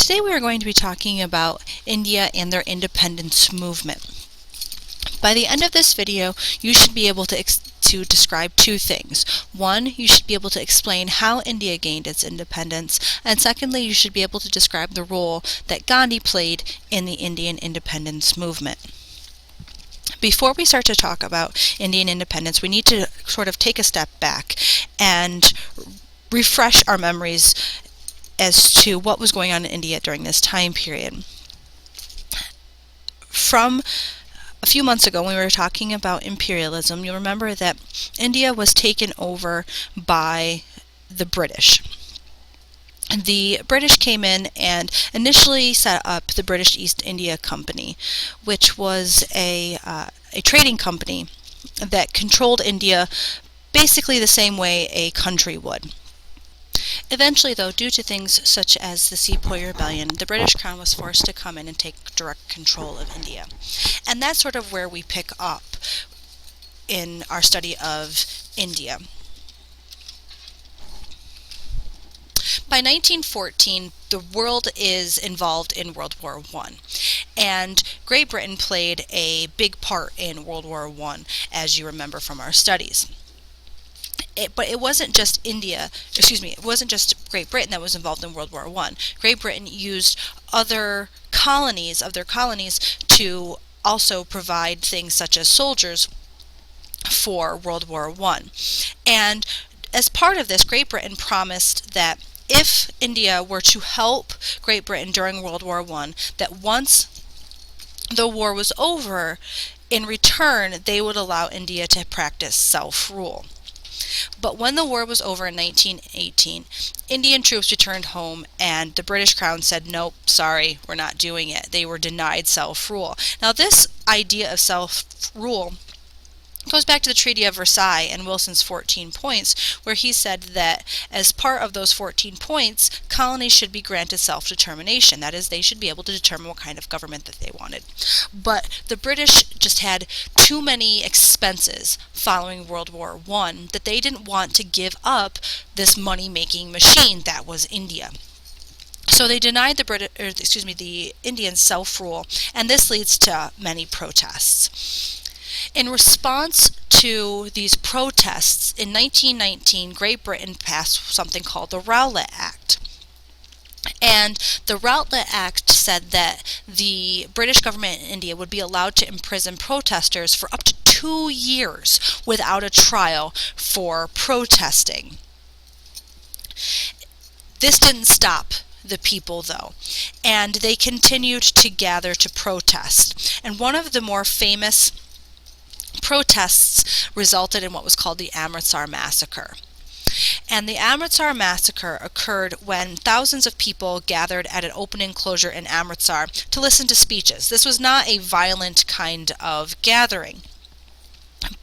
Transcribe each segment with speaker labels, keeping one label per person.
Speaker 1: Today we are going to be talking about India and their independence movement. By the end of this video, you should be able to describe two things. One, you should be able to explain how India gained its independence, and secondly, you should be able to describe the role that Gandhi played in the Indian independence movement. Before we start to talk about Indian independence, we need to sort of take a step back and refresh our memories as to what was going on in India during this time period. From a few months ago, when we were talking about imperialism, you'll remember that India was taken over by the British. The British came in and initially set up the British East India Company, which was a trading company that controlled India basically the same way a country would. Eventually, though, due to things such as the Sepoy Rebellion, the British Crown was forced to come in and take direct control of India. And that's sort of where we pick up in our study of India. By 1914, the world is involved in World War I, and Great Britain played a big part in World War I, as you remember from our studies. But it wasn't just it wasn't just Great Britain that was involved in World War I. Great Britain used other colonies to also provide things such as soldiers for World War I. And as part of this, Great Britain promised that if India were to help Great Britain during World War I, that once the war was over, in return, they would allow India to practice self-rule. But when the war was over in 1918, Indian troops returned home and the British Crown said, nope, sorry, we're not doing it. They were denied self-rule. Now this idea of self-rule goes back to the Treaty of Versailles and Wilson's 14 points, where he said that as part of those 14 points, colonies should be granted self-determination. That is, they should be able to determine what kind of government that they wanted. But the British just had too many expenses following World War I that they didn't want to give up this money-making machine that was India. So they denied the Indians self-rule, and this leads to many protests. In response to these protests, in 1919, Great Britain passed something called the Rowlatt Act. And the Rowlatt Act said that the British government in India would be allowed to imprison protesters for up to 2 years without a trial for protesting. This didn't stop the people, though, and they continued to gather to protest. And one of the more famous protests resulted in what was called the Amritsar Massacre. And the Amritsar Massacre occurred when thousands of people gathered at an open enclosure in Amritsar to listen to speeches. This was not a violent kind of gathering,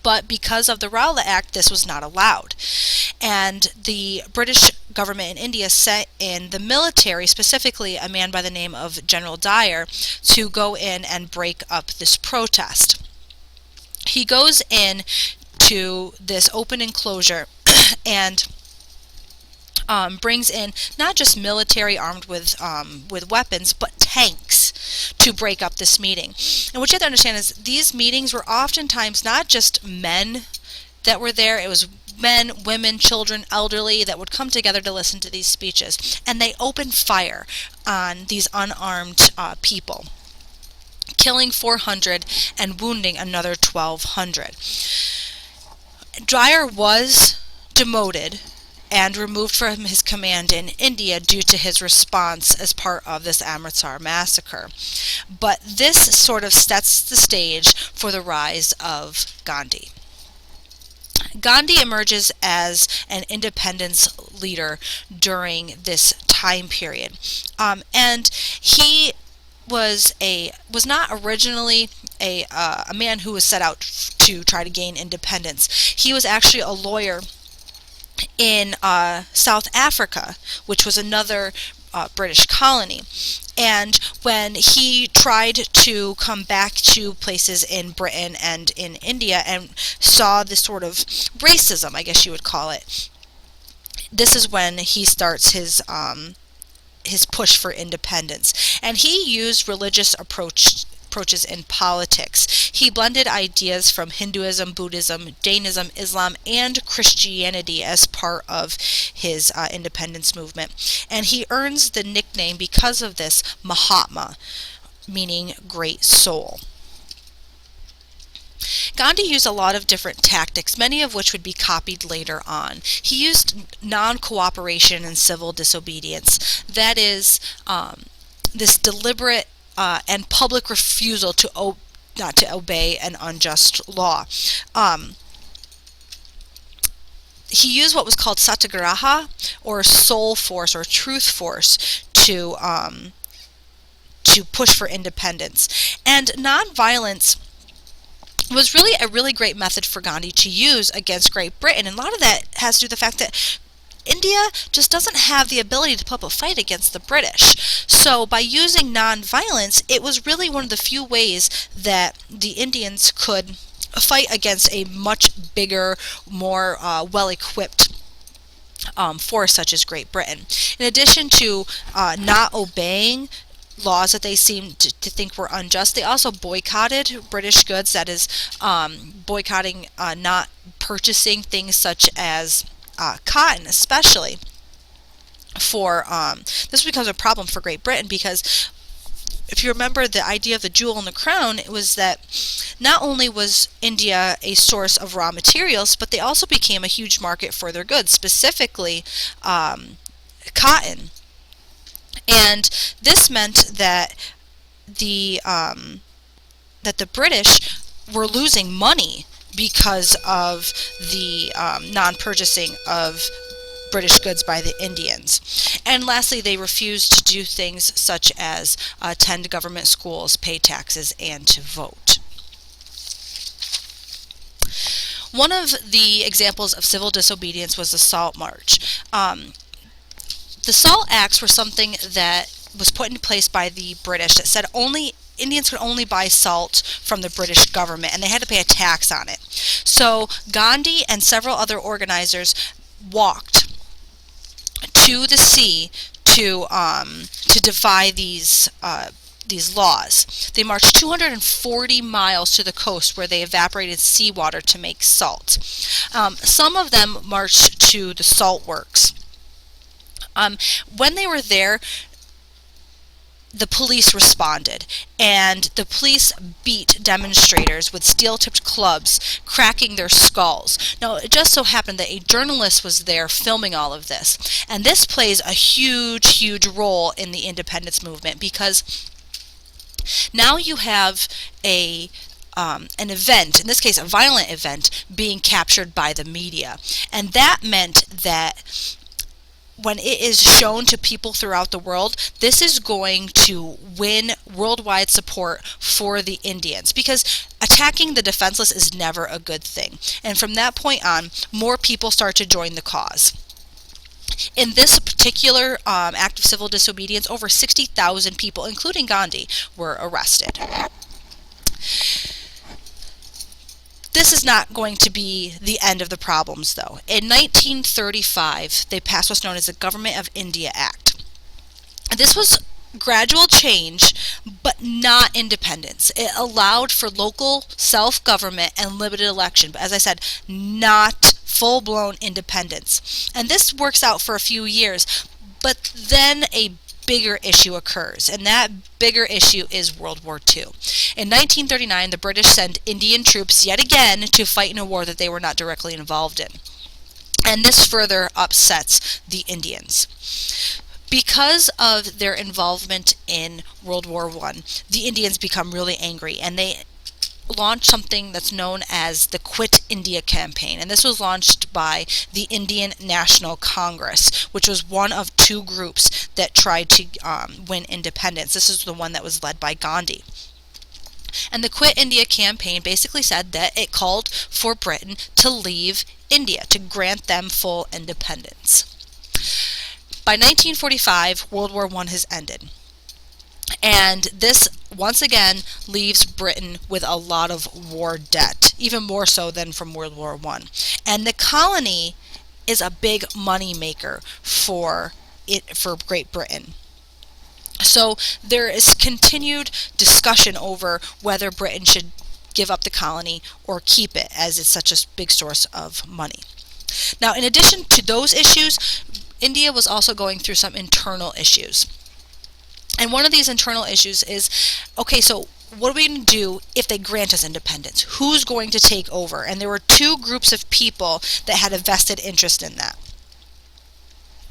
Speaker 1: but because of the Rowlatt Act, this was not allowed. And the British government in India sent in the military, specifically a man by the name of General Dyer, to go in and break up this protest. He goes in to this open enclosure and brings in not just military armed with weapons, but tanks to break up this meeting. And what you have to understand is these meetings were oftentimes not just men that were there. It was men, women, children, elderly that would come together to listen to these speeches. And they opened fire on these unarmed people, killing 400 and wounding another 1,200. Dyer was demoted and removed from his command in India due to his response as part of this Amritsar massacre. But this sort of sets the stage for the rise of Gandhi. Gandhi emerges as an independence leader during this time period, and he was not originally a man who was set out to try to gain independence. He was actually a lawyer in South Africa, which was another British colony. And when he tried to come back to places in Britain and in India and saw this sort of racism, I guess you would call it, this is when he starts his his push for independence. And he used religious approaches in politics. He blended ideas from Hinduism, Buddhism, Jainism, Islam, and Christianity as part of his independence movement. And he earns the nickname, because of this, Mahatma, meaning great soul. Gandhi used a lot of different tactics, many of which would be copied later on. He used non-cooperation and civil disobedience. That is, this deliberate and public refusal to not to obey an unjust law. He used what was called satyagraha, or soul force, or truth force, to push for independence. And nonviolence was really a really great method for Gandhi to use against Great Britain. And a lot of that has to do with the fact that India just doesn't have the ability to put up a fight against the British. So by using nonviolence, it was really one of the few ways that the Indians could fight against a much bigger, more well-equipped force such as Great Britain. In addition to not obeying laws that they seemed to think were unjust, they also boycotted British goods. That is, boycotting, not purchasing things such as cotton, especially for this becomes a problem for Great Britain, because if you remember the idea of the jewel in the crown, it was that not only was India a source of raw materials, but they also became a huge market for their goods, specifically cotton. And this meant that the British were losing money because of the non-purchasing of British goods by the Indians. And lastly, they refused to do things such as attend government schools, pay taxes, and to vote. One of the examples of civil disobedience was the Salt March. The Salt Acts were something that was put in place by the British that said Indians could only buy salt from the British government, and they had to pay a tax on it. So Gandhi and several other organizers walked to the sea to defy these laws. They marched 240 miles to the coast, where they evaporated seawater to make salt. Some of them marched to the salt works. When they were there, the police responded, and the police beat demonstrators with steel-tipped clubs, cracking their skulls. Now, it just so happened that a journalist was there filming all of this, and this plays a huge, huge role in the independence movement, because now you have an event, in this case a violent event, being captured by the media. And that meant that when it is shown to people throughout the world, this is going to win worldwide support for the Indians, because attacking the defenseless is never a good thing. And from that point on, more people start to join the cause. In this particular act of civil disobedience, over 60,000 people, including Gandhi, were arrested. This is not going to be the end of the problems, though. In 1935, they passed what's known as the Government of India Act. This was gradual change, but not independence. It allowed for local self-government and limited election, but as I said, not full-blown independence. And this works out for a few years, but then a bigger issue occurs, and that bigger issue is World War II. In 1939, the British sent Indian troops yet again to fight in a war that they were not directly involved in. And this further upsets the Indians. Because of their involvement in World War I, the Indians become really angry, and they launched something that's known as the Quit India campaign. And this was launched by the Indian National Congress, which was one of two groups that tried to win independence. This is the one that was led by Gandhi. And the Quit India campaign basically said that it called for Britain to leave India, to grant them full independence. By 1945, World War I has ended. And this, once again, leaves Britain with a lot of war debt, even more so than from World War I. And the colony is a big money maker for Great Britain. So there is continued discussion over whether Britain should give up the colony or keep it, as it's such a big source of money. Now, in addition to those issues, India was also going through some internal issues. And one of these internal issues is, okay, so what are we going to do if they grant us independence? Who's going to take over? And there were two groups of people that had a vested interest in that.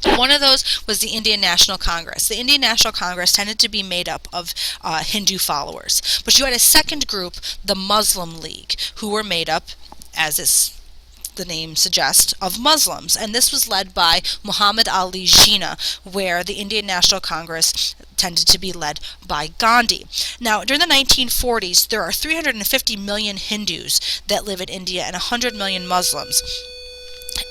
Speaker 1: One of those was the Indian National Congress. The Indian National Congress tended to be made up of Hindu followers. But you had a second group, the Muslim League, who were made up, as the name suggests, of Muslims. And this was led by Muhammad Ali Jinnah, where the Indian National Congress tended to be led by Gandhi. Now, during the 1940s, there are 350 million Hindus that live in India and 100 million Muslims.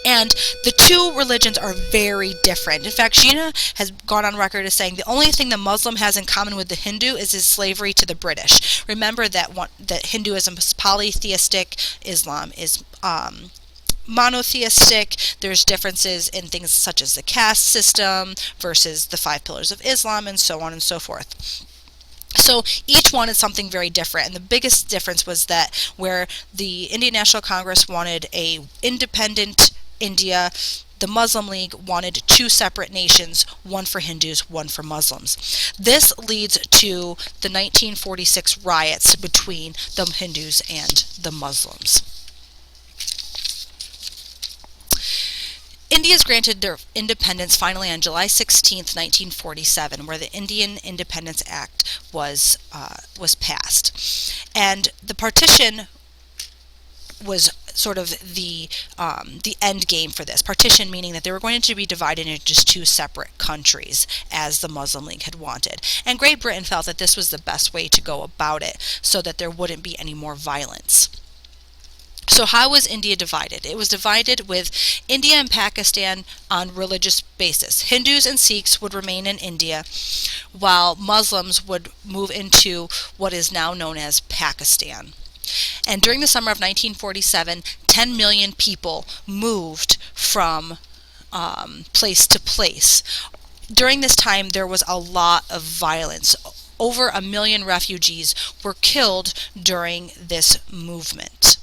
Speaker 1: And the two religions are very different. In fact, Jinnah has gone on record as saying the only thing the Muslim has in common with the Hindu is his slavery to the British. Remember that Hinduism is polytheistic, Islam is monotheistic. There's differences in things such as the caste system versus the 5 pillars of Islam, and so on and so forth. So each one is something very different, and the biggest difference was that where the Indian National Congress wanted a independent India, the Muslim League wanted two separate nations, one for Hindus, one for Muslims. This leads to the 1946 riots between the Hindus and the Muslims. India is granted their independence finally on July 16, 1947, where the Indian Independence Act was passed. And the partition was sort of the end game for this. Partition meaning that they were going to be divided into just two separate countries, as the Muslim League had wanted. And Great Britain felt that this was the best way to go about it, so that there wouldn't be any more violence. So how was India divided? It was divided with India and Pakistan on religious basis. Hindus and Sikhs would remain in India, while Muslims would move into what is now known as Pakistan. And during the summer of 1947, 10 million people moved from place to place. During this time, there was a lot of violence. Over 1 million refugees were killed during this movement.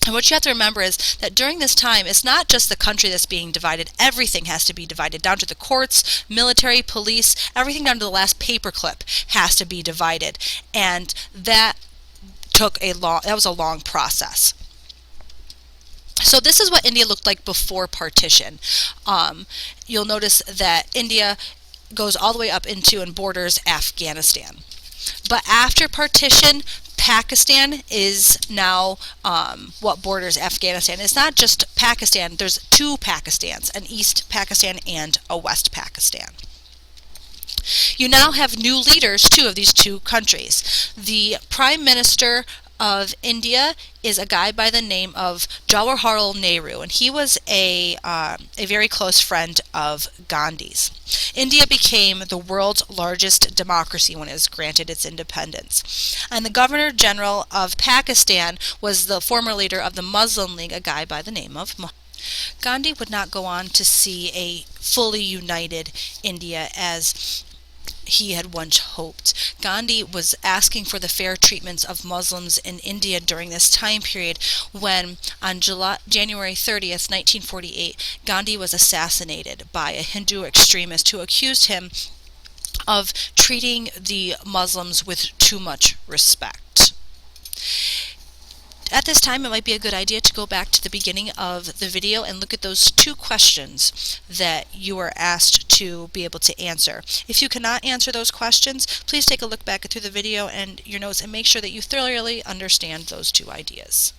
Speaker 1: And what you have to remember is that during this time, it's not just the country that's being divided. Everything has to be divided, down to the courts, military, police, everything down to the last paperclip has to be divided. And that was a long process. So this is what India looked like before partition. You'll notice that India goes all the way up into and borders Afghanistan. But after partition, Pakistan is now what borders Afghanistan. It's not just Pakistan. There's two Pakistans, an East Pakistan and a West Pakistan. You now have new leaders, too, of these two countries. The Prime Minister of India is a guy by the name of Jawaharlal Nehru, and he was a very close friend of Gandhi's. India became the world's largest democracy when it was granted its independence. And the Governor General of Pakistan was the former leader of the Muslim League, a guy by the name of Gandhi would not go on to see a fully united India as he had once hoped. Gandhi was asking for the fair treatments of Muslims in India during this time period when, on January 30th, 1948, Gandhi was assassinated by a Hindu extremist who accused him of treating the Muslims with too much respect. At this time, it might be a good idea to go back to the beginning of the video and look at those two questions that you were asked to be able to answer. If you cannot answer those questions, please take a look back through the video and your notes and make sure that you thoroughly understand those two ideas.